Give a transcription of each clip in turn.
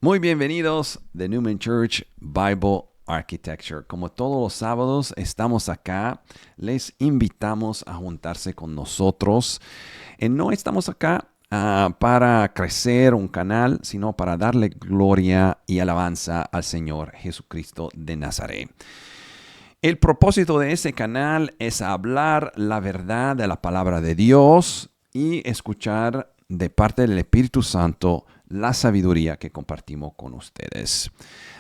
Muy bienvenidos de Newman Church Bible Architecture. Como todos los sábados estamos acá, les invitamos a juntarse con nosotros. No estamos acá para crecer un canal, sino para darle gloria y alabanza al Señor Jesucristo de Nazaret. El propósito de ese canal es hablar la verdad de la palabra de Dios y escuchar de parte del Espíritu Santo la sabiduría que compartimos con ustedes.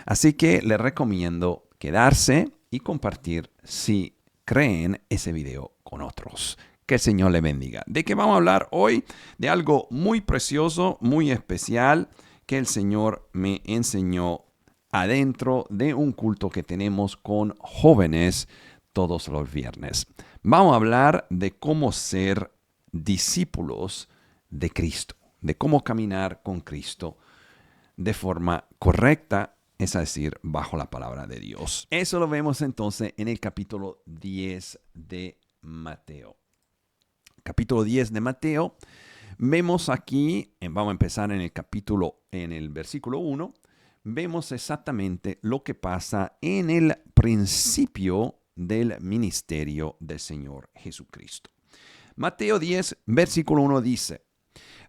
Así que les recomiendo quedarse y compartir si creen ese video con otros. Que el Señor le bendiga. ¿De qué vamos a hablar hoy? De algo muy precioso, muy especial, que el Señor me enseñó adentro de un culto que tenemos con jóvenes todos los viernes. Vamos a hablar de cómo ser discípulos de Cristo, de cómo caminar con Cristo de forma correcta, es decir, bajo la palabra de Dios. Eso lo vemos entonces en el capítulo 10 de Mateo. Capítulo 10 de Mateo, vemos aquí, vamos a empezar en el versículo 1, vemos exactamente lo que pasa en el principio del ministerio del Señor Jesucristo. Mateo 10, versículo 1 dice: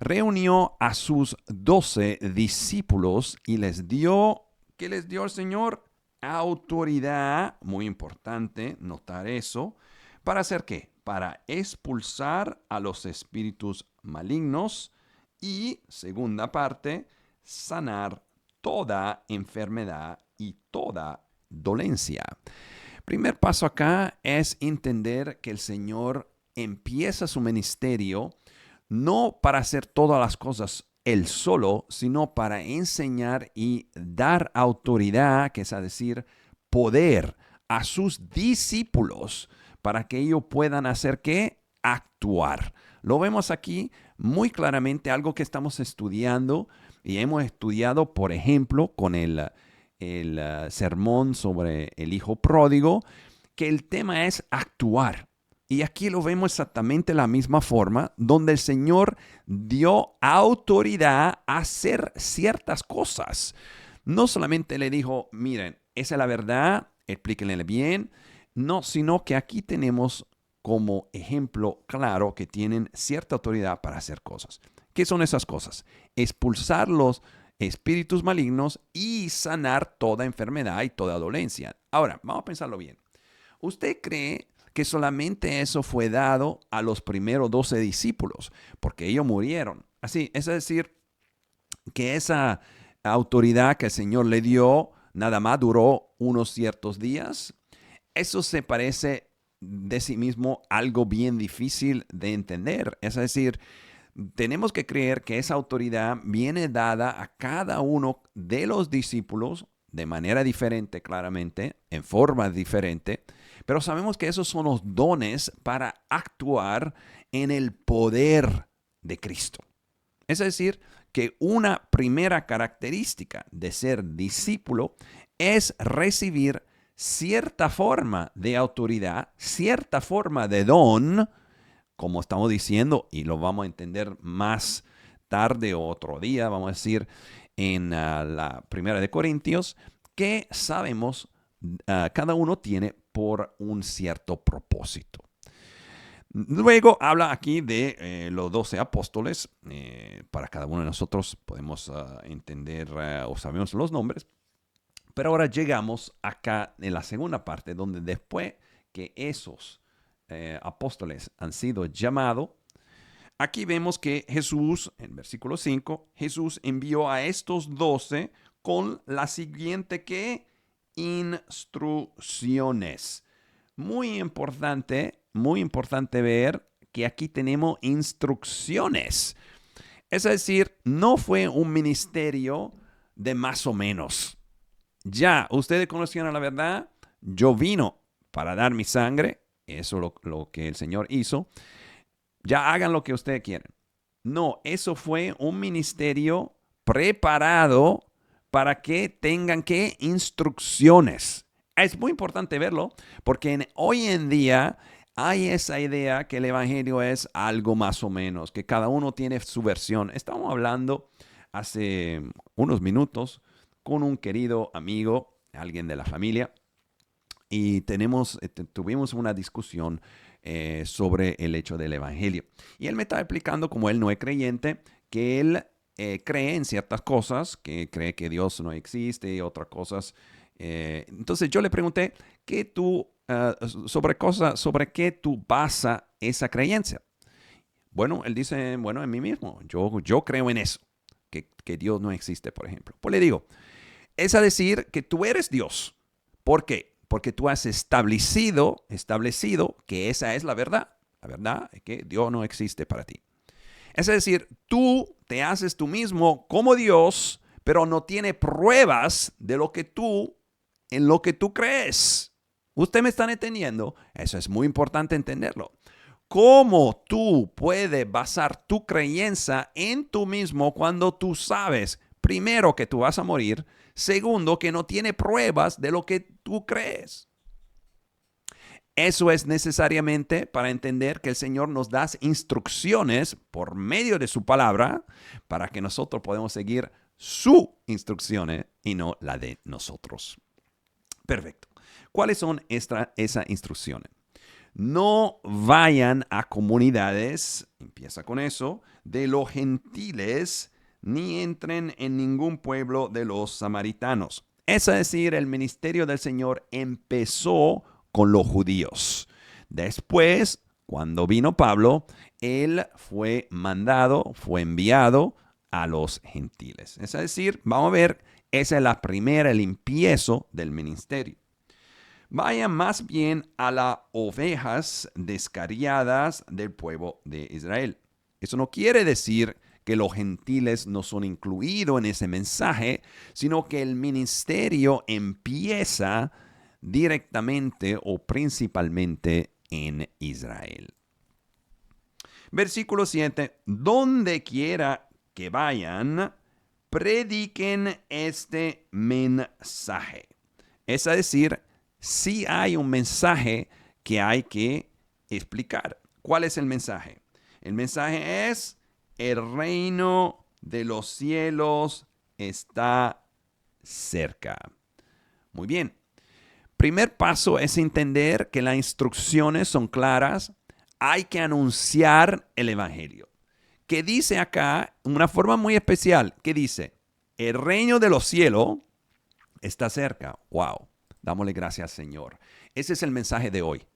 reunió a sus 12 discípulos y les dio, ¿qué les dio el Señor? Autoridad, muy importante notar eso, ¿para hacer qué? Para expulsar a los espíritus malignos y, segunda parte, sanar toda enfermedad y toda dolencia. Primer paso acá es entender que el Señor empieza su ministerio no para hacer todas las cosas él solo, sino para enseñar y dar autoridad, que es decir, poder a sus discípulos para que ellos puedan hacer ¿qué? Actuar. Lo vemos aquí muy claramente, algo que estamos estudiando y hemos estudiado, por ejemplo, con el sermón sobre el hijo pródigo, que el tema es actuar. Y aquí lo vemos exactamente de la misma forma, donde el Señor dio autoridad a hacer ciertas cosas. No solamente le dijo, miren, esa es la verdad, explíquenle bien, no, sino que aquí tenemos como ejemplo claro que tienen cierta autoridad para hacer cosas. ¿Qué son esas cosas? Expulsar los espíritus malignos y sanar toda enfermedad y toda dolencia. Ahora, vamos a pensarlo bien. ¿Usted cree que solamente eso fue dado a los primeros 12 discípulos? Porque ellos murieron. Así, es decir, que esa autoridad que el Señor le dio nada más duró unos ciertos días. Eso se parece de sí mismo algo bien difícil de entender. Es decir, tenemos que creer que esa autoridad viene dada a cada uno de los discípulos de manera diferente, claramente, en forma diferente, pero sabemos que esos son los dones para actuar en el poder de Cristo. Es decir, que una primera característica de ser discípulo es recibir cierta forma de autoridad, cierta forma de don, como estamos diciendo, y lo vamos a entender más tarde o otro día, vamos a decir, en la primera de Corintios, que sabemos cada uno tiene por un cierto propósito. Luego habla aquí de los 12 apóstoles. Para cada uno de nosotros podemos entender o sabemos los nombres. Pero ahora llegamos acá en la segunda parte, donde después que esos apóstoles han sido llamados, aquí vemos que Jesús, en versículo 5, Jesús envió a estos 12 con la siguiente que instrucciones. Muy importante ver que aquí tenemos instrucciones. Es decir, no fue un ministerio de más o menos. Ya, ustedes conocieron la verdad, yo vino para dar mi sangre, eso es lo que el Señor hizo. Ya hagan lo que ustedes quieren. No, eso fue un ministerio preparado para que tengan que instrucciones. Es muy importante verlo porque hoy en día hay esa idea que el evangelio es algo más o menos, que cada uno tiene su versión. Estamos hablando hace unos minutos con un querido amigo, alguien de la familia, y tuvimos una discusión sobre el hecho del evangelio. Y él me estaba explicando, como él no es creyente, que él cree en ciertas cosas, que cree que Dios no existe y otras cosas. Entonces yo le pregunté sobre qué tú basas esa creencia. Bueno, él dice, bueno, en mí mismo, yo creo en eso, que Dios no existe, por ejemplo. Pues le digo, es a decir que tú eres Dios. ¿Por qué? Porque tú has establecido que esa es la verdad. La verdad es que Dios no existe para ti. Es decir, tú te haces tú mismo como Dios, pero no tiene pruebas de en lo que tú crees. ¿Usted me está entendiendo? Eso es muy importante entenderlo. ¿Cómo tú puedes basar tu creencia en tú mismo cuando tú sabes, primero, que tú vas a morir, segundo, que no tiene pruebas de lo que tú crees? Eso es necesariamente para entender que el Señor nos da instrucciones por medio de su palabra para que nosotros podamos seguir sus instrucciones y no la de nosotros. Perfecto. ¿Cuáles son esas instrucciones? No vayan a comunidades, empieza con eso, de los gentiles, ni entren en ningún pueblo de los samaritanos. Es decir, el ministerio del Señor empezó con los judíos. Después, cuando vino Pablo, él fue enviado a los gentiles. Es decir, vamos a ver, esa es el empiezo del ministerio. Vayan más bien a las ovejas descarriadas del pueblo de Israel. Eso no quiere decir que los gentiles no son incluidos en ese mensaje, sino que el ministerio empieza directamente o principalmente en Israel. Versículo 7. Donde quiera que vayan, prediquen este mensaje. Es decir, sí hay un mensaje que hay que explicar. ¿Cuál es el mensaje? El mensaje es: el reino de los cielos está cerca. Muy bien. Primer paso es entender que las instrucciones son claras. Hay que anunciar el evangelio. ¿Qué dice acá? Una forma muy especial. ¿Qué dice? El reino de los cielos está cerca. ¡Wow! Dámosle gracias, Señor. Ese es el mensaje de hoy.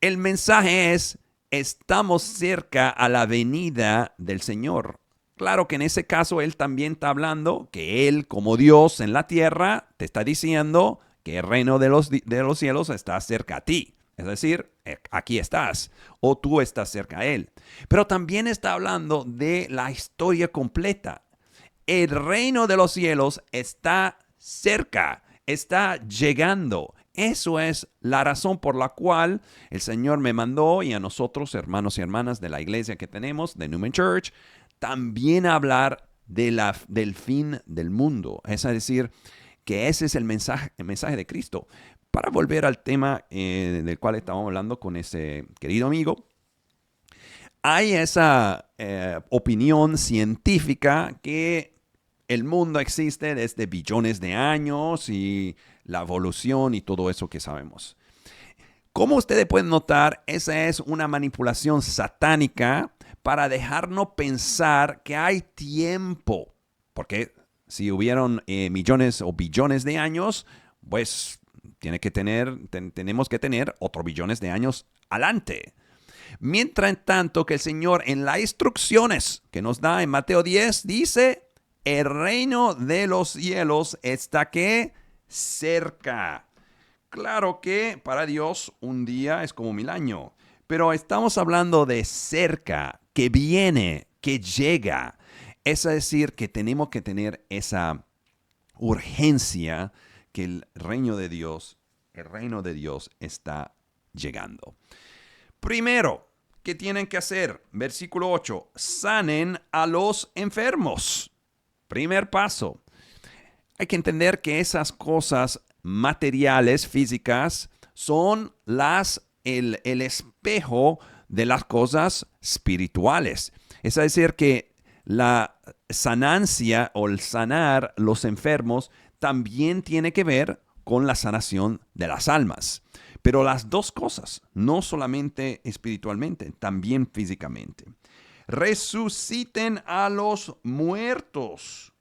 El mensaje es: estamos cerca a la venida del Señor. Claro que en ese caso Él también está hablando que Él, como Dios en la tierra, te está diciendo que el reino de los cielos está cerca a ti. Es decir, aquí estás, o tú estás cerca a Él. Pero también está hablando de la historia completa. El reino de los cielos está cerca, está llegando. Eso es la razón por la cual el Señor me mandó, y a nosotros, hermanos y hermanas de la iglesia que tenemos, de Newman Church, también a hablar del fin del mundo. Es decir, que ese es el mensaje de Cristo. Para volver al tema del cual estábamos hablando con ese querido amigo, hay esa opinión científica que el mundo existe desde billones de años y la evolución y todo eso que sabemos. Como ustedes pueden notar, esa es una manipulación satánica para dejarnos pensar que hay tiempo. Porque si hubieron millones o billones de años, pues tenemos que tener otros billones de años adelante. Mientras tanto que el Señor en las instrucciones que nos da en Mateo 10 dice: el reino de los cielos está ¿qué? Cerca. Claro que para Dios un día es como 1000 años, pero estamos hablando de cerca, que viene, que llega. Es decir, que tenemos que tener esa urgencia que el reino de Dios está llegando. Primero, ¿qué tienen que hacer? Versículo 8, sanen a los enfermos. Primer paso. Hay que entender que esas cosas materiales, físicas, son el espejo de las cosas espirituales. Es decir, que sanancia o el sanar los enfermos también tiene que ver con la sanación de las almas. Pero las dos cosas, no solamente espiritualmente, también físicamente. Resuciten a los muertos.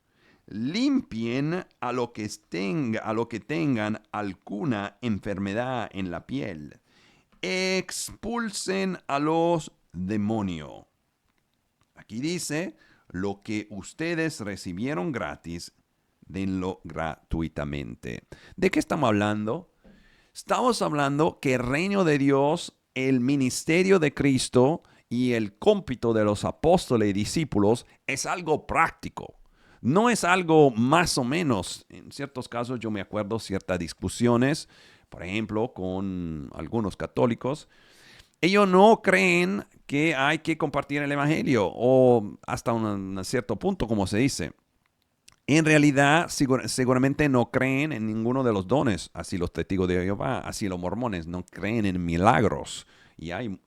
Limpien a lo que tengan alguna enfermedad en la piel. Expulsen a los demonios. Aquí dice, lo que ustedes recibieron gratis, denlo gratuitamente. ¿De qué estamos hablando? Estamos hablando que el reino de Dios, el ministerio de Cristo y el cómpito de los apóstoles y discípulos es algo práctico. No es algo más o menos. En ciertos casos yo me acuerdo ciertas discusiones, por ejemplo, con algunos católicos. Ellos no creen que hay que compartir el evangelio o hasta un cierto punto, como se dice. En realidad, seguramente no creen en ninguno de los dones. Así los testigos de Jehová, así los mormones no creen en milagros. Y hay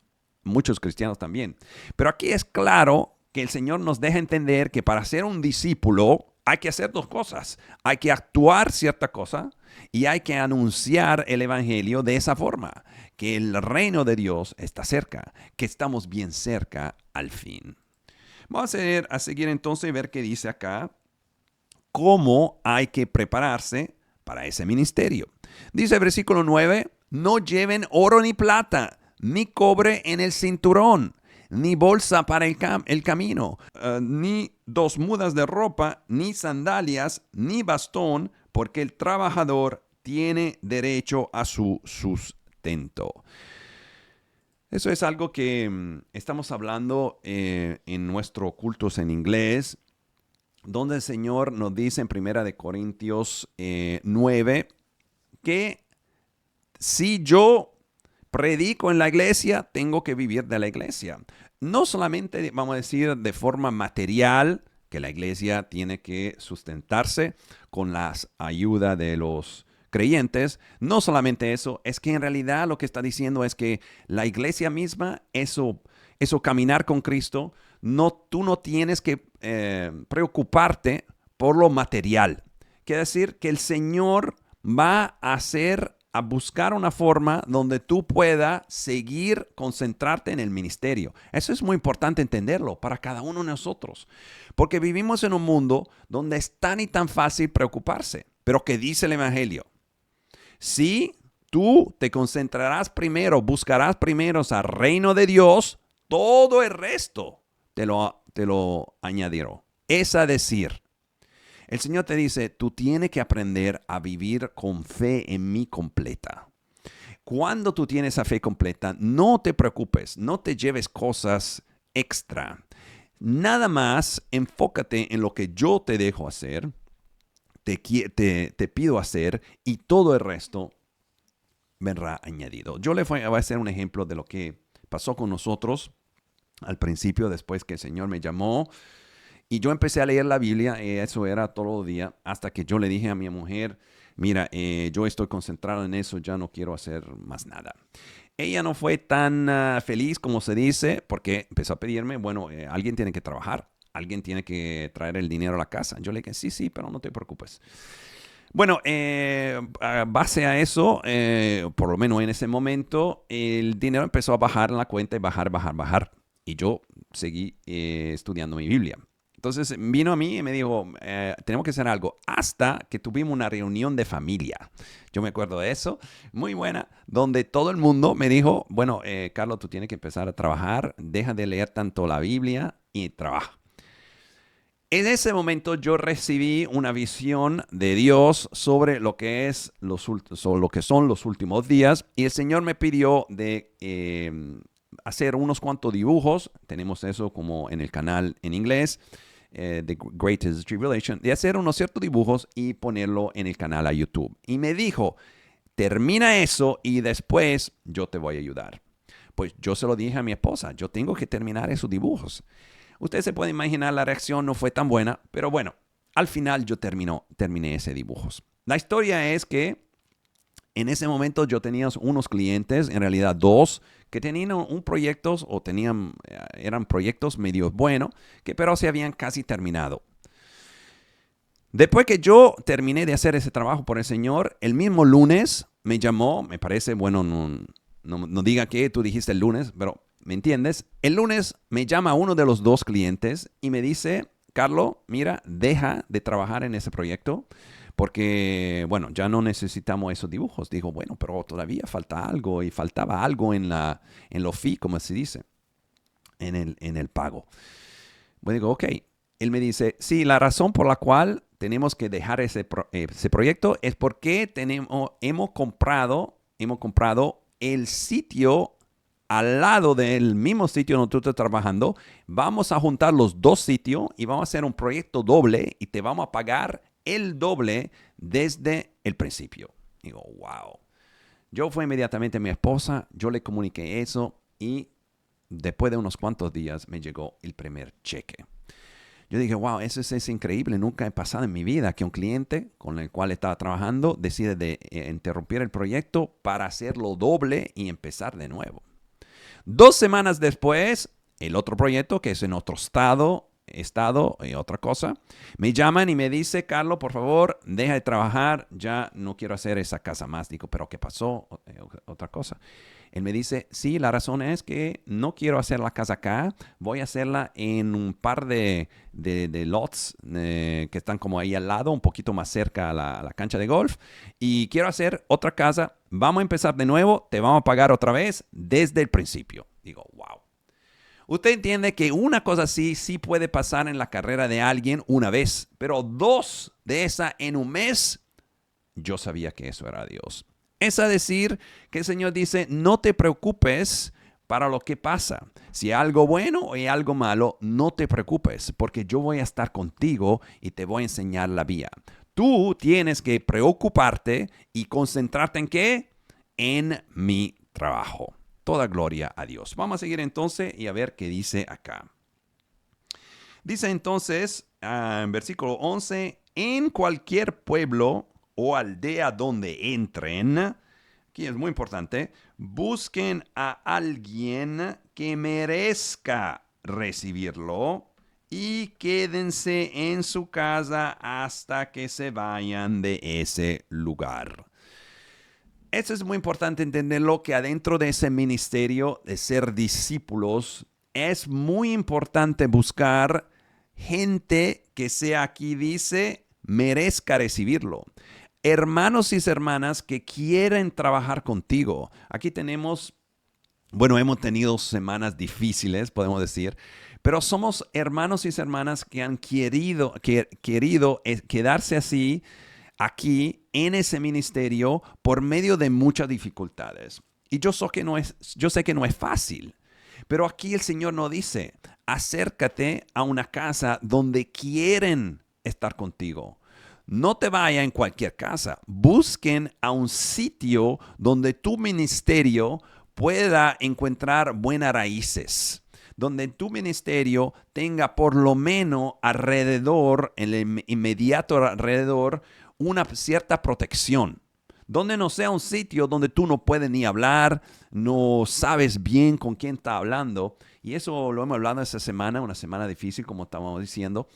muchos cristianos también. Pero aquí es claro que el Señor nos deja entender que para ser un discípulo hay que hacer dos cosas. Hay que actuar cierta cosa y hay que anunciar el evangelio de esa forma. Que el reino de Dios está cerca, que estamos bien cerca al fin. Vamos a seguir entonces y ver qué dice acá. Cómo hay que prepararse para ese ministerio. Dice el versículo 9, no lleven oro ni plata, ni cobre en el cinturón, ni bolsa para el camino, ni dos mudas de ropa, ni sandalias, ni bastón, porque el trabajador tiene derecho a su sustento. Eso es algo que estamos hablando en nuestros cultos en inglés, donde el Señor nos dice en 1 Corintios 9 que si yo predico en la iglesia, tengo que vivir de la iglesia. No solamente, vamos a decir, de forma material, que la iglesia tiene que sustentarse con la ayuda de los creyentes. No solamente eso, es que en realidad lo que está diciendo es que la iglesia misma, eso caminar con Cristo, tú no tienes que preocuparte por lo material. Quiere decir que el Señor va a buscar una forma donde tú puedas seguir concentrarte en el ministerio. Eso es muy importante entenderlo para cada uno de nosotros, porque vivimos en un mundo donde es tan y tan fácil preocuparse. Pero ¿qué dice el Evangelio? Si tú te concentrarás primero, buscarás primero al reino de Dios, todo el resto te lo añadiré. Es decir, el Señor te dice, tú tienes que aprender a vivir con fe en mí completa. Cuando tú tienes esa fe completa, no te preocupes, no te lleves cosas extra. Nada más enfócate en lo que yo te dejo hacer, te pido hacer, y todo el resto vendrá añadido. Yo le voy a hacer un ejemplo de lo que pasó con nosotros al principio, después que el Señor me llamó. Y yo empecé a leer la Biblia, eso era todo el día, hasta que yo le dije a mi mujer, mira, yo estoy concentrado en eso, ya no quiero hacer más nada. Ella no fue tan feliz como se dice, porque empezó a pedirme, bueno, alguien tiene que trabajar, alguien tiene que traer el dinero a la casa. Yo le dije, sí, pero no te preocupes. Bueno, base a eso, por lo menos en ese momento, el dinero empezó a bajar en la cuenta y bajar. Y yo seguí estudiando mi Biblia. Entonces vino a mí y me dijo, tenemos que hacer algo. Hasta que tuvimos una reunión de familia. Yo me acuerdo de eso, muy buena, donde todo el mundo me dijo, bueno, Carlos, tú tienes que empezar a trabajar. Deja de leer tanto la Biblia y trabaja. En ese momento yo recibí una visión de Dios sobre lo que son los últimos días. Y el Señor me pidió de hacer unos cuantos dibujos. Tenemos eso como en el canal en inglés. The Greatest Tribulation, de hacer unos ciertos dibujos y ponerlo en el canal a YouTube. Y me dijo, termina eso y después yo te voy a ayudar. Pues yo se lo dije a mi esposa, yo tengo que terminar esos dibujos. Usted se puede imaginar, la reacción no fue tan buena, pero bueno, al final yo terminé ese dibujos. La historia es que en ese momento yo tenía unos clientes, en realidad dos, que tenían un proyecto eran proyectos medio buenos, pero se habían casi terminado. Después que yo terminé de hacer ese trabajo por el Señor, el mismo lunes me llamó, me parece, bueno, no diga que tú dijiste el lunes, pero ¿me entiendes? El lunes me llama uno de los dos clientes y me dice, Carlos, mira, deja de trabajar en ese proyecto porque, bueno, ya no necesitamos esos dibujos. Digo, bueno, pero todavía falta algo y faltaba algo en lo fee, como se dice, en el pago. Bueno, digo, ok. Él me dice, sí, la razón por la cual tenemos que dejar ese proyecto es porque hemos comprado el sitio al lado del mismo sitio donde tú estás trabajando. Vamos a juntar los dos sitios y vamos a hacer un proyecto doble y te vamos a pagar el doble desde el principio. Digo, wow. Yo fui inmediatamente a mi esposa, yo le comuniqué eso y después de unos cuantos días me llegó el primer cheque. Yo dije, wow, eso es increíble. Nunca he pasado en mi vida que un cliente con el cual estaba trabajando decide de interrumpir el proyecto para hacerlo doble y empezar de nuevo. 2 semanas después, el otro proyecto, que es en otro estado y otra cosa, me llaman y me dice, Carlos, por favor, deja de trabajar, ya no quiero hacer esa casa más. Digo, ¿pero qué pasó? Otra cosa. Él me dice, sí, la razón es que no quiero hacer la casa acá, voy a hacerla en un par de lots que están como ahí al lado, un poquito más cerca a la cancha de golf, y quiero hacer otra casa, vamos a empezar de nuevo, te vamos a pagar otra vez desde el principio. Digo, wow. Usted entiende que una cosa así sí puede pasar en la carrera de alguien una vez, pero dos de esa en un mes, yo sabía que eso era Dios. Es a decir, que el Señor dice, no te preocupes para lo que pasa. Si hay algo bueno o hay algo malo, no te preocupes, porque yo voy a estar contigo y te voy a enseñar la vía. Tú tienes que preocuparte y concentrarte en ¿qué? En mi trabajo. Toda gloria a Dios. Vamos a seguir entonces y a ver qué dice acá. Dice entonces, en versículo 11, en cualquier pueblo o aldea donde entren, aquí es muy importante, busquen a alguien que merezca recibirlo y quédense en su casa hasta que se vayan de ese lugar. Eso es muy importante entenderlo, que adentro de ese ministerio de ser discípulos es muy importante buscar gente que sea, aquí dice, merezca recibirlo. Hermanos y hermanas que quieren trabajar contigo. Aquí tenemos, bueno, hemos tenido semanas difíciles, podemos decir, pero somos hermanos y hermanas que han querido quedarse así aquí en ese ministerio por medio de muchas dificultades. Y yo sé que no es fácil, pero aquí el Señor nos dice, acércate a una casa donde quieren estar contigo. No te vaya en cualquier casa. Busquen a un sitio donde tu ministerio pueda encontrar buenas raíces, donde tu ministerio tenga por lo menos alrededor, en el inmediato alrededor, una cierta protección. Donde no sea un sitio donde tú no puedes ni hablar, no sabes bien con quién está hablando. Y eso lo hemos hablado esta semana, una semana difícil, como estábamos diciendo,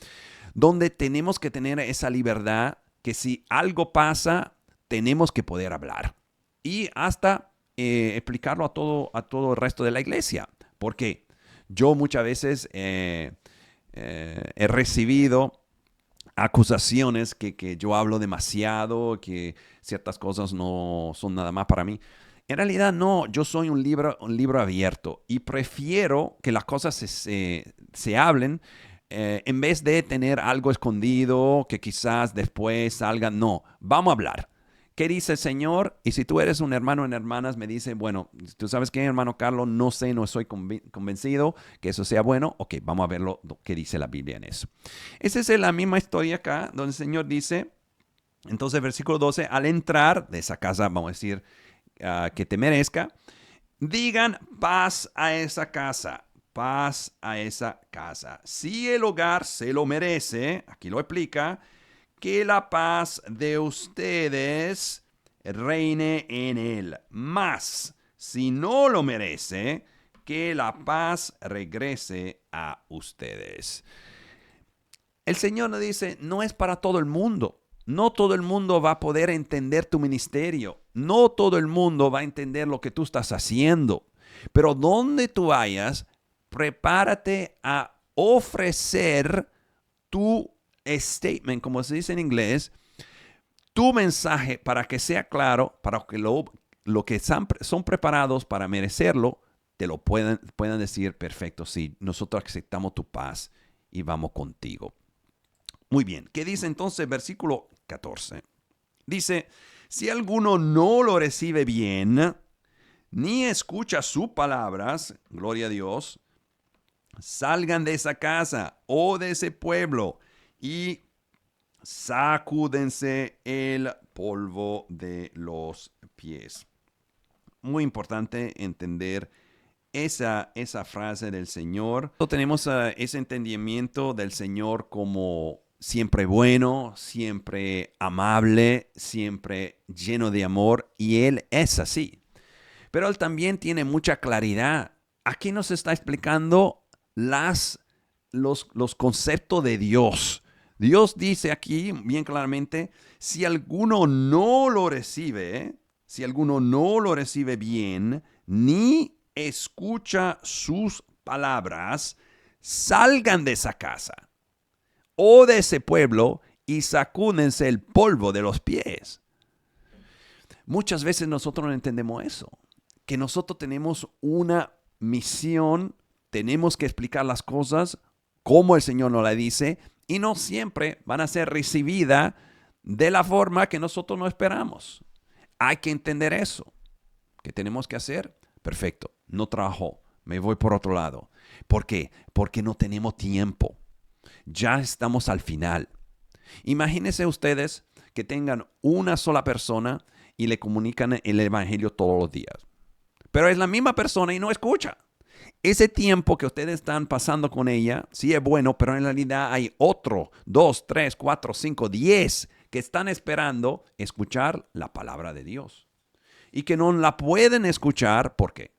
donde tenemos que tener esa libertad que si algo pasa, tenemos que poder hablar. Y hasta explicarlo a todo el resto de la iglesia. Porque yo muchas veces he recibido acusaciones que yo hablo demasiado, que ciertas cosas no son nada más para mí. En realidad no, yo soy un libro abierto y prefiero que las cosas se hablen en vez de tener algo escondido que quizás después salga. No, vamos a hablar. ¿Qué dice el Señor? Y si tú eres un hermano en hermanas, me dice, bueno, tú sabes qué, hermano Carlos, no sé, no estoy convencido que eso sea bueno. Ok, vamos a ver lo que dice la Biblia en eso. Esa es la misma historia acá, donde el Señor dice, entonces versículo 12, al entrar de esa casa, vamos a decir, que te merezca, digan paz a esa casa. Paz a esa casa. Si el hogar se lo merece, aquí lo explica, que la paz de ustedes reine en él. Mas, si no lo merece, que la paz regrese a ustedes. el Señor nos dice, no es para todo el mundo. No todo el mundo va a poder entender tu ministerio. No todo el mundo va a entender lo que tú estás haciendo. Pero donde tú vayas, prepárate a ofrecer tu statement, como se dice en inglés, tu mensaje para que sea claro, para que lo que son preparados para merecerlo, te lo puedan decir, perfecto, sí, nosotros aceptamos tu paz y vamos contigo. Muy bien, ¿qué dice entonces versículo 14? Dice, si alguno no lo recibe bien, ni escucha sus palabras, gloria a Dios, salgan de esa casa o de ese pueblo y sacúdense el polvo de los pies. Muy importante entender esa frase del Señor. Tenemos ese entendimiento del Señor como siempre bueno, siempre amable, siempre lleno de amor, y Él es así. Pero Él también tiene mucha claridad. Aquí nos está explicando los conceptos de Dios. Dios dice aquí bien claramente, si alguno no lo recibe, si alguno no lo recibe bien, ni escucha sus palabras, salgan de esa casa o de ese pueblo y sacúdense el polvo de los pies. Muchas veces nosotros no entendemos eso, que nosotros tenemos una misión, tenemos que explicar las cosas como el Señor nos la dice, y no siempre van a ser recibidas de la forma que nosotros no esperamos. Hay que entender eso. ¿Qué tenemos que hacer? Perfecto, no trabajó, me voy por otro lado. ¿Por qué? Porque no tenemos tiempo. Ya estamos al final. Imagínense ustedes que tengan una sola persona y le comunican el evangelio todos los días. Pero es la misma persona y no escucha. Ese tiempo que ustedes están pasando con ella, sí es bueno, pero en realidad hay otro, 2, 3, 4, 5, 10 que están esperando escuchar la palabra de Dios. Y que no la pueden escuchar, ¿por qué?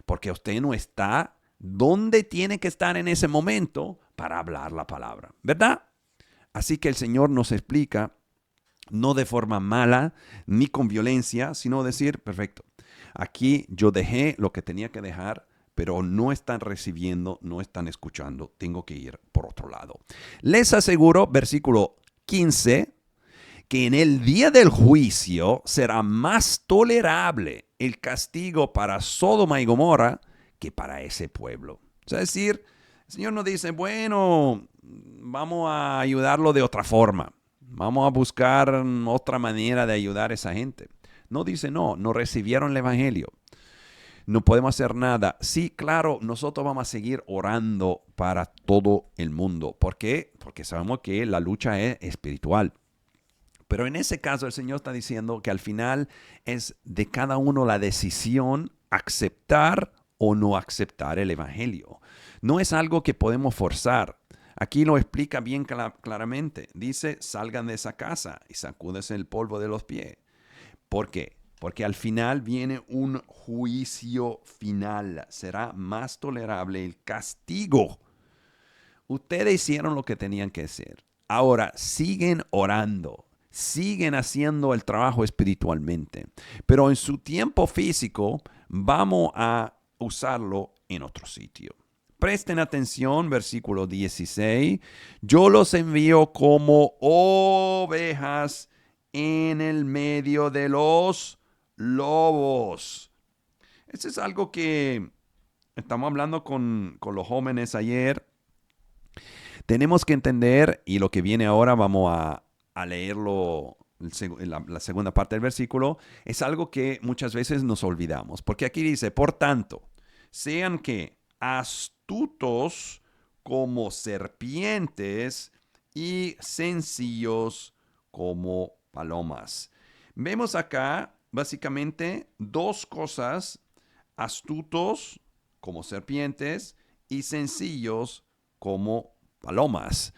Porque usted no está donde tiene que estar en ese momento para hablar la palabra, ¿verdad? Así que el Señor nos explica, no de forma mala ni con violencia, sino decir, perfecto, aquí yo dejé lo que tenía que dejar, pero no están recibiendo, no están escuchando, tengo que ir por otro lado. Les aseguro, versículo 15, que en el día del juicio será más tolerable el castigo para Sodoma y Gomorra que para ese pueblo. Es decir, el Señor nos dice, bueno, vamos a ayudarlo de otra forma. Vamos a buscar otra manera de ayudar a esa gente. No dice, no recibieron el evangelio. No podemos hacer nada. Sí, claro, nosotros vamos a seguir orando para todo el mundo. ¿Por qué? Porque sabemos que la lucha es espiritual. Pero en ese caso el Señor está diciendo que al final es de cada uno la decisión aceptar o no aceptar el evangelio. No es algo que podemos forzar. Aquí lo explica bien claramente. Dice, salgan de esa casa y sacúdense el polvo de los pies. ¿Por qué? Porque al final viene un juicio final. Será más tolerable el castigo. Ustedes hicieron lo que tenían que hacer. Ahora siguen orando. Siguen haciendo el trabajo espiritualmente. Pero en su tiempo físico vamos a usarlo en otro sitio. Presten atención, versículo 16. Yo los envío como ovejas en el medio de los lobos. Eso es algo que estamos hablando con los jóvenes ayer. Tenemos que entender, y lo que viene ahora vamos a leerlo, la segunda parte del versículo, es algo que muchas veces nos olvidamos. Porque aquí dice, por tanto, sean que astutos como serpientes y sencillos como palomas. Vemos acá básicamente dos cosas: astutos como serpientes y sencillos como palomas.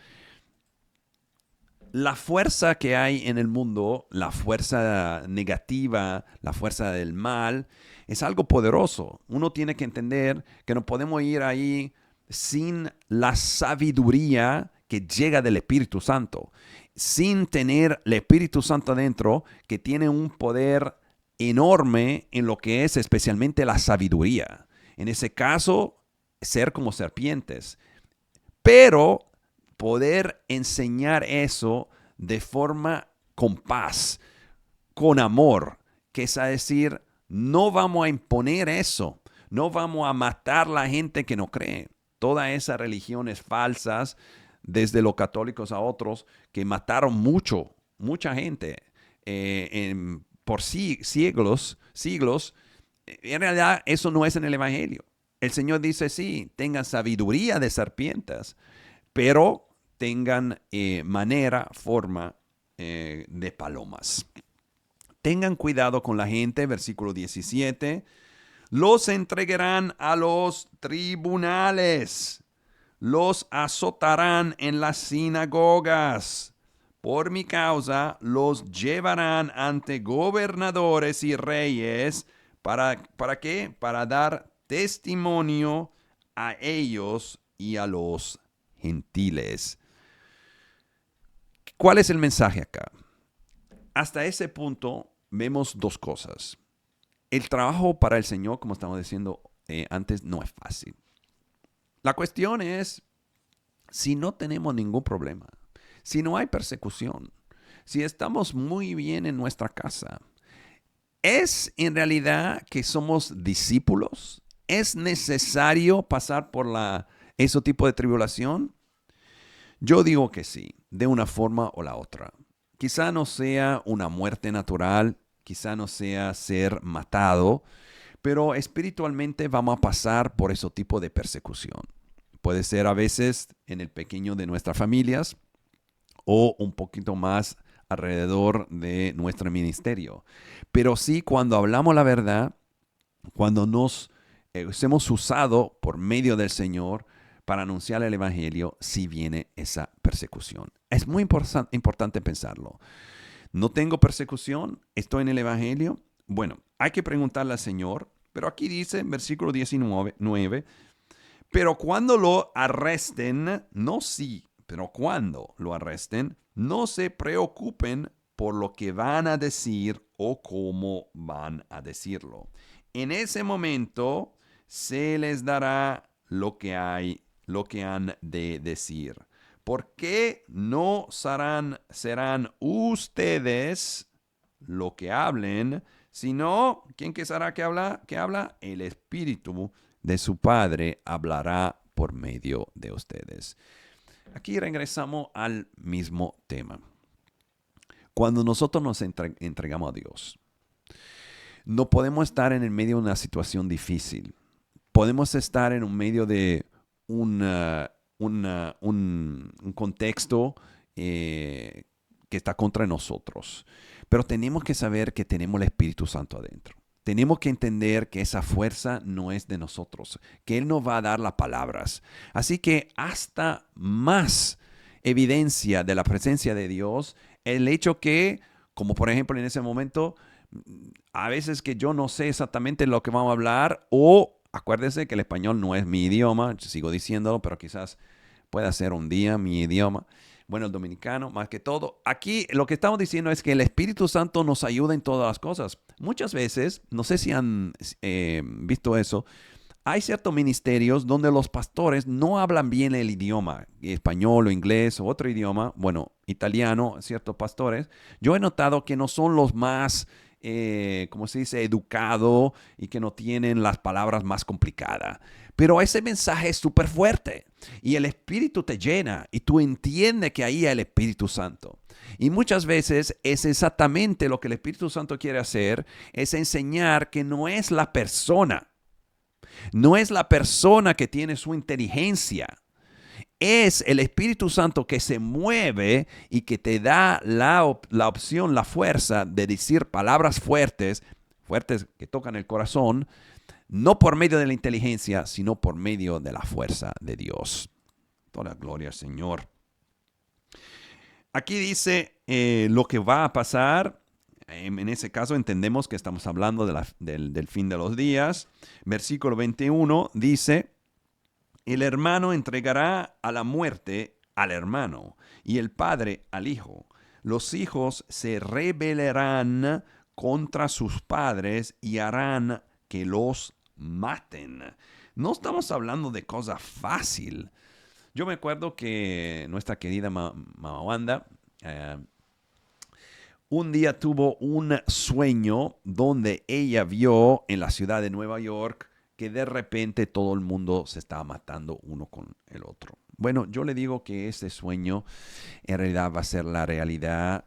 La fuerza que hay en el mundo, la fuerza negativa, la fuerza del mal, es algo poderoso. Uno tiene que entender que no podemos ir ahí sin la sabiduría que llega del Espíritu Santo, sin tener el Espíritu Santo adentro, que tiene un poder enorme en lo que es especialmente la sabiduría. En ese caso, ser como serpientes. Pero poder enseñar eso de forma con paz, con amor, que es a decir, no vamos a imponer eso, no vamos a matar a la gente que no cree. Todas esas religiones falsas, desde los católicos a otros, que mataron mucha gente por siglos, en realidad eso no es en el Evangelio. El Señor dice, sí, tengan sabiduría de serpientes, pero tengan forma de palomas. Tengan cuidado con la gente, versículo 17. Los entregarán a los tribunales, los azotarán en las sinagogas. Por mi causa los llevarán ante gobernadores y reyes. ¿Para qué? Para dar testimonio a ellos y a los gentiles. ¿Cuál es el mensaje acá? Hasta ese punto vemos dos cosas. El trabajo para el Señor, como estamos diciendo antes, no es fácil. La cuestión es, si no tenemos ningún problema, si no hay persecución, si estamos muy bien en nuestra casa, ¿es en realidad que somos discípulos? ¿Es necesario pasar por ese tipo de tribulación? Yo digo que sí, de una forma o la otra. Quizá no sea una muerte natural, quizá no sea ser matado, pero espiritualmente vamos a pasar por ese tipo de persecución. Puede ser a veces en el pequeño de nuestras familias o un poquito más alrededor de nuestro ministerio. Pero sí, cuando hablamos la verdad, cuando nos hemos usado por medio del Señor para anunciar el Evangelio, sí viene esa persecución. Es muy importante pensarlo. ¿No tengo persecución? ¿Estoy en el Evangelio? Bueno, hay que preguntarle al Señor, pero aquí dice en versículo 19, pero cuando lo arresten, pero cuando lo arresten, no se preocupen por lo que van a decir o cómo van a decirlo. En ese momento se les dará lo que han de decir. Porque no serán ustedes lo que hablen, sino, ¿quién que será que habla? El Espíritu de su Padre hablará por medio de ustedes. Aquí regresamos al mismo tema. Cuando nosotros nos entregamos a Dios, no podemos estar en el medio de una situación difícil. Podemos estar en un medio de un contexto que está contra nosotros. Pero tenemos que saber que tenemos el Espíritu Santo adentro. Tenemos que entender que esa fuerza no es de nosotros, que Él nos va a dar las palabras. Así que hasta más evidencia de la presencia de Dios, el hecho que, como por ejemplo en ese momento, a veces que yo no sé exactamente lo que vamos a hablar, o acuérdense que el español no es mi idioma, sigo diciéndolo, pero quizás pueda ser un día mi idioma. Bueno, el dominicano, más que todo. Aquí lo que estamos diciendo es que el Espíritu Santo nos ayuda en todas las cosas. Muchas veces, no sé si han visto eso, hay ciertos ministerios donde los pastores no hablan bien el idioma, español o inglés o otro idioma, bueno, italiano, ciertos pastores. Yo he notado que no son los más, como se dice, educados y que no tienen las palabras más complicadas. Pero ese mensaje es súper fuerte y el Espíritu te llena y tú entiendes que ahí hay el Espíritu Santo. Y muchas veces es exactamente lo que el Espíritu Santo quiere hacer, es enseñar que no es la persona. No es la persona que tiene su inteligencia. Es el Espíritu Santo que se mueve y que te da la opción, la fuerza de decir palabras fuertes que tocan el corazón, no por medio de la inteligencia, sino por medio de la fuerza de Dios. Toda gloria al Señor. Aquí dice lo que va a pasar. En ese caso entendemos que estamos hablando del fin de los días. Versículo 21 dice, el hermano entregará a la muerte al hermano y el padre al hijo. Los hijos se rebelarán contra sus padres y harán que los maten. No estamos hablando de cosa fácil. Yo me acuerdo que nuestra querida Mama Wanda un día tuvo un sueño donde ella vio en la ciudad de Nueva York que de repente todo el mundo se estaba matando uno con el otro. Bueno, yo le digo que ese sueño en realidad va a ser la realidad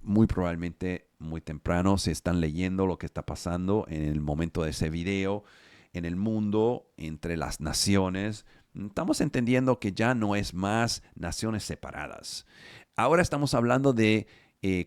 muy probablemente muy temprano. Se están leyendo lo que está pasando en el momento de ese video en el mundo, entre las naciones. Estamos entendiendo que ya no es más naciones separadas. Ahora estamos hablando de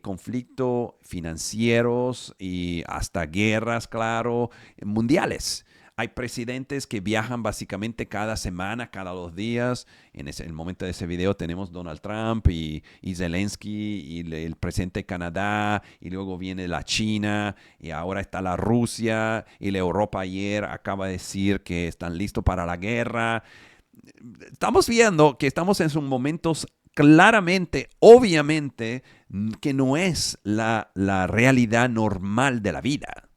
conflictos financieros y hasta guerras, claro, mundiales. Hay presidentes que viajan básicamente cada semana, cada 2 días. En el momento de ese video tenemos Donald Trump y Zelensky y el presidente de Canadá, y luego viene la China y ahora está la Rusia, y la Europa ayer acaba de decir que están listos para la guerra. Estamos viendo que estamos en sus momentos claramente, obviamente, que no es la realidad normal de la vida.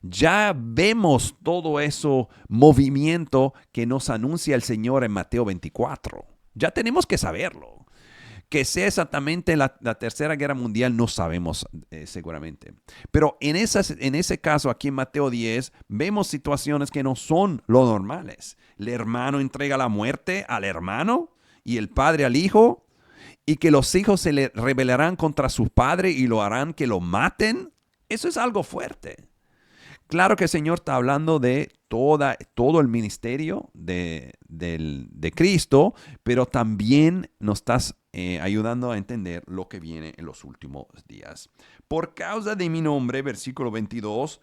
Ya vemos todo eso movimiento que nos anuncia el Señor en Mateo 24. Ya tenemos que saberlo. Que sea exactamente la Tercera Guerra Mundial no sabemos seguramente. Pero en ese caso, aquí en Mateo 10, vemos situaciones que no son lo normales. El hermano entrega la muerte al hermano y el padre al hijo, y que los hijos se le rebelarán contra su padre y lo harán que lo maten. Eso es algo fuerte. Claro que el Señor está hablando de todo el ministerio de Cristo, pero también nos estás ayudando a entender lo que viene en los últimos días. Por causa de mi nombre, versículo 22,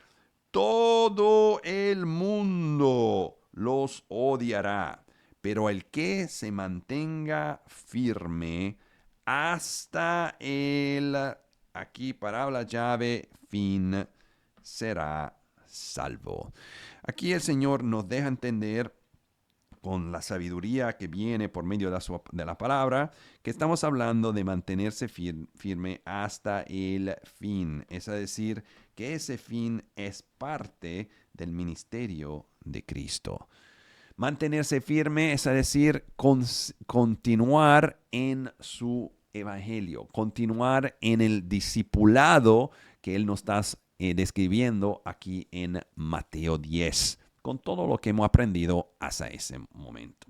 todo el mundo los odiará, pero el que se mantenga firme hasta el, aquí palabra llave, fin, será salvo. Aquí el Señor nos deja entender con la sabiduría que viene por medio de la palabra, que estamos hablando de mantenerse firme hasta el fin. Es decir, que ese fin es parte del ministerio de Cristo. Mantenerse firme es decir, continuar en su evangelio, continuar en el discipulado que Él nos está describiendo aquí en Mateo 10, con todo lo que hemos aprendido hasta ese momento.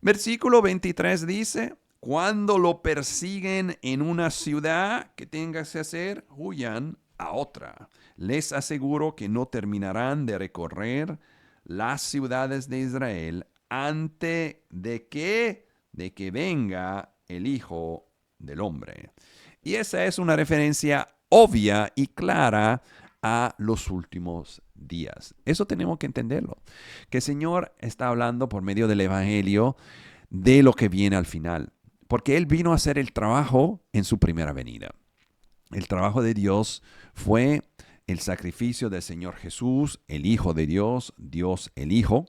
Versículo 23 dice, cuando lo persiguen en una ciudad, ¿qué tengas que hacer? Huyan a otra. Les aseguro que no terminarán de recorrer las ciudades de Israel antes de que venga el Hijo del Hombre. Y esa es una referencia obvia y clara a los últimos días. Eso tenemos que entenderlo. Que el Señor está hablando por medio del Evangelio de lo que viene al final. Porque Él vino a hacer el trabajo en su primera venida. El trabajo de Dios fue el sacrificio del Señor Jesús, el Hijo de Dios, Dios el Hijo.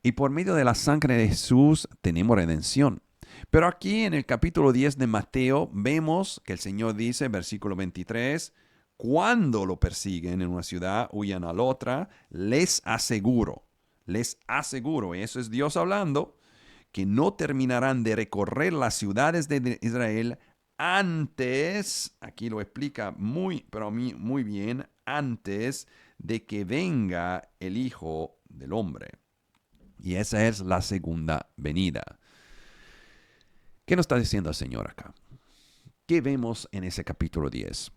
Y por medio de la sangre de Jesús tenemos redención. Pero aquí en el capítulo 10 de Mateo vemos que el Señor dice, versículo 23, cuando lo persiguen en una ciudad, huyan a la otra, les aseguro, y eso es Dios hablando, que no terminarán de recorrer las ciudades de Israel antes, aquí lo explica muy bien, antes de que venga el Hijo del Hombre. Y esa es la segunda venida. ¿Qué nos está diciendo el Señor acá? ¿Qué vemos en ese capítulo 10?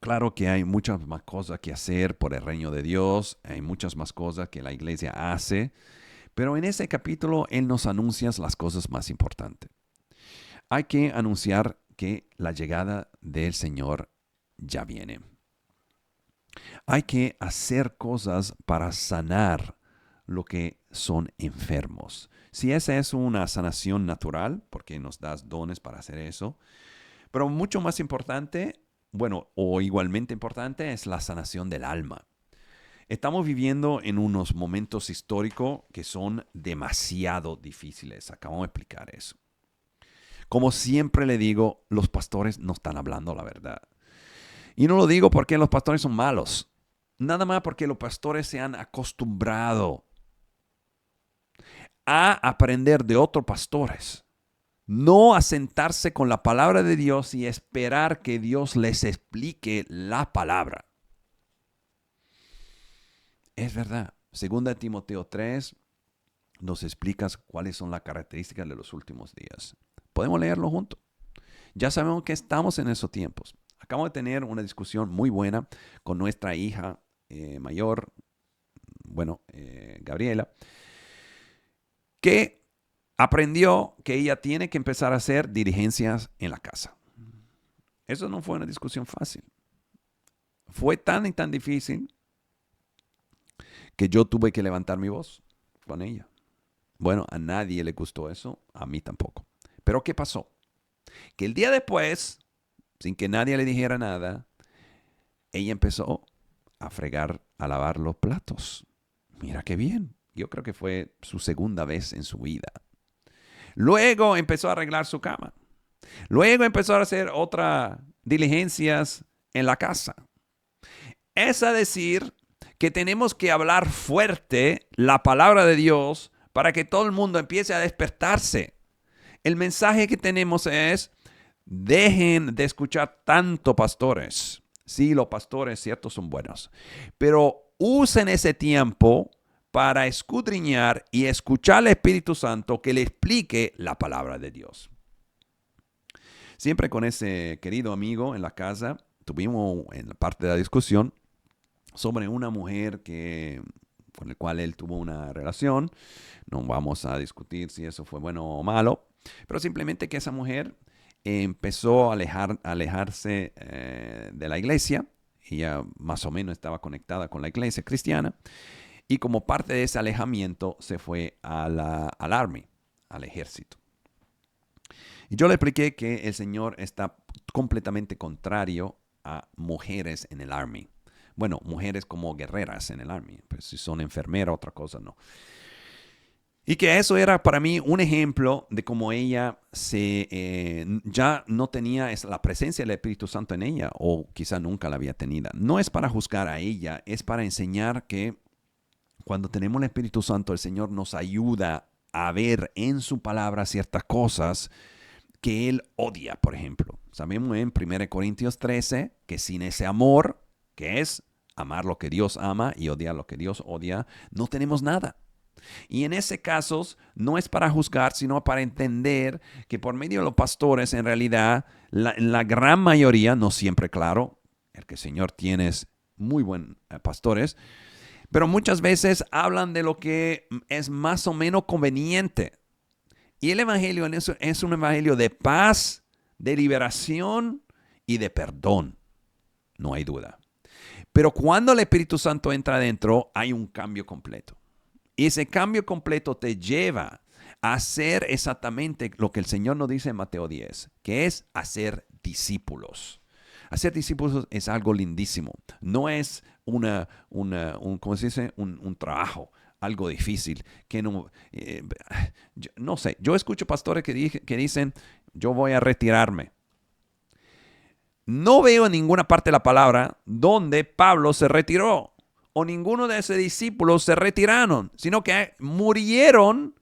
Claro que hay muchas más cosas que hacer por el reino de Dios, hay muchas más cosas que la iglesia hace, pero en ese capítulo Él nos anuncia las cosas más importantes. Hay que anunciar que la llegada del Señor ya viene. Hay que hacer cosas para sanar lo que son enfermos. Si esa es una sanación natural, porque nos das dones para hacer eso, pero mucho más importante, o igualmente importante, es la sanación del alma. Estamos viviendo en unos momentos históricos que son demasiado difíciles. Acabamos de explicar eso. Como siempre le digo, los pastores no están hablando la verdad. Y no lo digo porque los pastores son malos. Nada más porque los pastores se han acostumbrado a aprender de otros pastores. No a sentarse con la palabra de Dios y esperar que Dios les explique la palabra. Es verdad. Segunda Timoteo 3 nos explica cuáles son las características de los últimos días. Podemos leerlo juntos. Ya sabemos que estamos en esos tiempos. Acabo de tener una discusión muy buena con nuestra hija mayor, Gabriela, que aprendió que ella tiene que empezar a hacer diligencias en la casa. Eso no fue una discusión fácil. Fue tan y tan difícil que yo tuve que levantar mi voz con ella. Bueno, a nadie le gustó eso, a mí tampoco. Pero ¿qué pasó? Que el día después, sin que nadie le dijera nada, ella empezó a fregar, a lavar los platos. Mira qué bien. Yo creo que fue su segunda vez en su vida. Luego empezó a arreglar su cama. Luego empezó a hacer otras diligencias en la casa. Es a decir que tenemos que hablar fuerte la palabra de Dios para que todo el mundo empiece a despertarse. El mensaje que tenemos es: dejen de escuchar tanto pastores. Sí, los pastores, cierto, son buenos. Pero usen ese tiempo para escudriñar y escuchar al Espíritu Santo que le explique la palabra de Dios. Siempre con ese querido amigo en la casa, tuvimos en la parte de la discusión sobre una mujer con la cual él tuvo una relación. No vamos a discutir si eso fue bueno o malo, pero simplemente que esa mujer empezó a alejarse de la iglesia. Ella más o menos estaba conectada con la iglesia cristiana. Y como parte de ese alejamiento se fue al Army, al ejército. Y yo le expliqué que el Señor está completamente contrario a mujeres en el Army. Bueno, mujeres como guerreras en el Army. Pues si son enfermeras, otra cosa no. Y que eso era para mí un ejemplo de cómo ella ya no tenía la presencia del Espíritu Santo en ella, o quizá nunca la había tenido. No es para juzgar a ella, es para enseñar que cuando tenemos el Espíritu Santo, el Señor nos ayuda a ver en su palabra ciertas cosas que Él odia, por ejemplo. Sabemos en 1 Corintios 13 que sin ese amor, que es amar lo que Dios ama y odiar lo que Dios odia, no tenemos nada. Y en ese caso no es para juzgar, sino para entender que por medio de los pastores, en realidad, la gran mayoría, no siempre, claro, el que el Señor tiene es muy buen pastores, pero muchas veces hablan de lo que es más o menos conveniente. Y el evangelio en eso es un evangelio de paz, de liberación y de perdón. No hay duda. Pero cuando el Espíritu Santo entra adentro, hay un cambio completo. Y ese cambio completo te lleva a hacer exactamente lo que el Señor nos dice en Mateo 10, que es hacer discípulos. Hacer discípulos es algo lindísimo. No es ¿cómo se dice? Un trabajo, algo difícil. Que no sé. Yo escucho pastores que dicen, yo voy a retirarme. No veo en ninguna parte de la palabra donde Pablo se retiró o ninguno de sus discípulos se retiraron, sino que murieron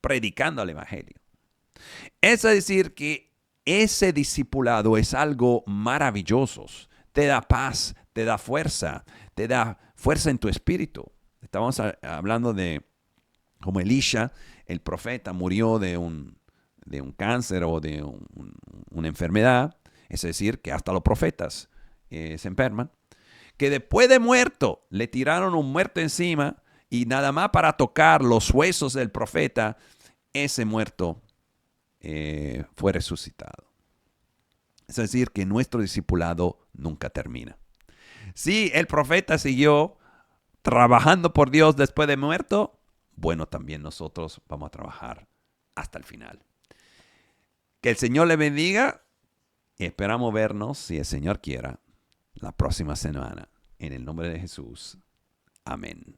predicando el evangelio. Es decir, que ese discipulado es algo maravilloso. Te da paz, te da fuerza en tu espíritu. Estábamos hablando de como Elisha, el profeta, murió de un cáncer o de una enfermedad. Es decir, que hasta los profetas se enferman. Que después de muerto, le tiraron un muerto encima y nada más para tocar los huesos del profeta, ese muerto fue resucitado. Es decir, que nuestro discipulado nunca termina. Si el profeta siguió trabajando por Dios después de muerto, bueno, también nosotros vamos a trabajar hasta el final. Que el Señor le bendiga y esperamos vernos, si el Señor quiera, la próxima semana. En el nombre de Jesús. Amén.